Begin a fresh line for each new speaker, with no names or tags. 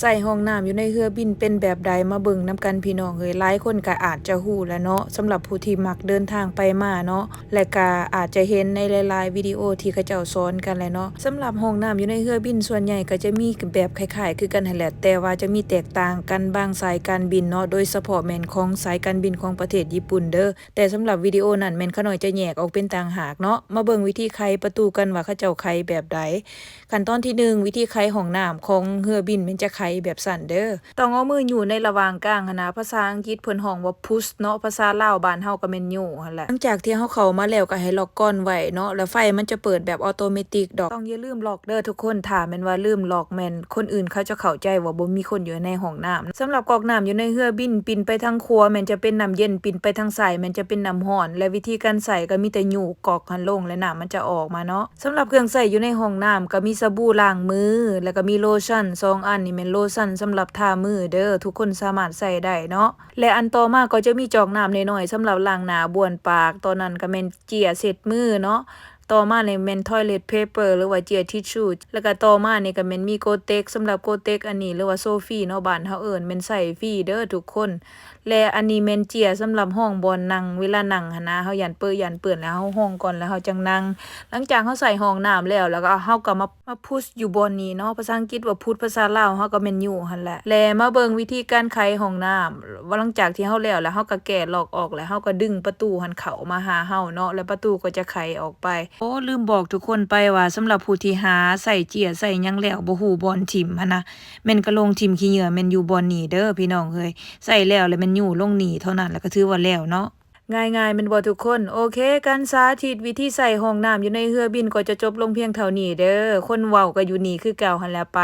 ใส่ห้องน้ำอยู่ในเรือบินเป็นแบบใดมาเบิ่งนำกันพี่น้องเอ้ยหลายคนก็อาจจะฮู้แหล้วเนาะสำหรับผู้ที่มักเดินทางไปมาเนาะและก็อาจจะเห็นในหลายๆวิดีโอที่เขาเจ้าสอนกันแหละเนาะสำหรับห้องน้ำอยู่ในเรือบินส่วนใหญ่ก็จะมีแบบคล้ายๆคือกันนั่นแหละแต่ว่าจะมีแตกต่างกันบางสายการบินเนาะโดยเฉพาะแม่นของสายการบินของประเทศญี่ปุ่นเด้อแต่สำหรับวิดีโอนั้นแม่นเขาน้อยจะแยกออกเป็นต่างหากเนาะมาเบิ่งวิธีไขประตูกันว่าเขาเจ้าไขแบบใดขั้นตอนที่1วิธีไขห้องน้ำของเรือบินมันจะไขแบบสั่นเด้อ ต้องเอามืออยู่ในระหว่างกลางหั้นนะภาษาอังกฤษเพิ่นฮ้องว่า push เนาะภาษาลาวบ้านเฮาก็แม่นยู่หั่นแหละหลังจากที่เฮาเข้ามาแล้วก็ให้ล็อกก้อนไว้เนาะแล้วไฟมันจะเปิดแบบออโตเมติกดอกต้องอย่าลืมล็อกเด้อทุกคนถ้าแม่นว่าลืมล็อกแม่นคนอื่นเขาจะเข้าใจว่าบ่มีคนอยู่ในห้องน้ำสำหรับก๊อกน้ำอยู่ในเรือบินปิ่นไปทางขวาแม่นจะเป็นน้ำเย็นปิ่นไปทางซ้ายแม่นจะเป็นน้ำร้อนและวิธีการใส่ก็มีแต่ยู่ก๊อกหันลงและน้ำมันจะออกมาเนาะสำหรับเครื่องใช้อยู่ในห้องน้ำก็มีสบู่ล้างมือแล้วก็มีโลชั่น2อันนี่แม่นโลชั่นสำหรับทามือเด้อทุกคนสามารถใส่ได้เนาะและอันต่อมาก็จะมีจอกน้ำน้อยๆสำหรับล้างหน้าบ้วนปากตอนนั้นก็แม่นเจียเช็ดมือเนาะต่อมาในแม่น toilet paper หรือว่าเจียทิชชู่แล้วก็ต่อมานี่ก็แม่นมีโกเต็กสำหรับโกเต็กอันนี้หรือว่าโซฟีเนาะบ้านเฮาเอิ้นแม่นใส่ฟรีเด้อทุกคนและอันนี้แม่นเจียสำหรับห้องบอนนั่งเวลานั่งหั่นนะเฮายันเปื้อนแล้วเฮาห้องก่อนแล้วเฮาจังนั่งหลังจากเฮาใส่ห้องน้ำแล้วก็เฮาก็มาพุชอยู่บอนนี้เนาะภาษาอังกฤษว่าพุชภาษาลาวเฮาก็แม่นอยู่หั่นแหละและมาเบิ่งวิธีการไขห้องน้ำว่าหลังจากที่เฮาแล้วเฮาก็แกะล็อกออกแล้วเฮาก็ดึงประตูหันเข้ามาหาเฮาเนาะแล้วประตูก็จะไขออกไปโอ้ลืมบอกทุกคนไปว่าสำหรับผู้ที่หาใส่เจียใส่หยังแล้วบ่ฮู้บอนทิ่มหันนะแม่นก็ลงทิ่มขี้เหงื่อแม่นอยู่บอนนี้เด้อพี่น้องเอ้ยใส่แล้วแม่นอยู่ลงนี่เท่านั้นแล้วก็ถือว่าแล้วเนาะง่ายๆแม่นบ่ทุกคนโอเคการสาธิตวิธีใส่ห้องน้ำอยู่ในเรือบินก็จะจบลงเพียงเท่านี้เด้อคนเว้าก็อยู่นี่คือเก่าหั่นแหละไป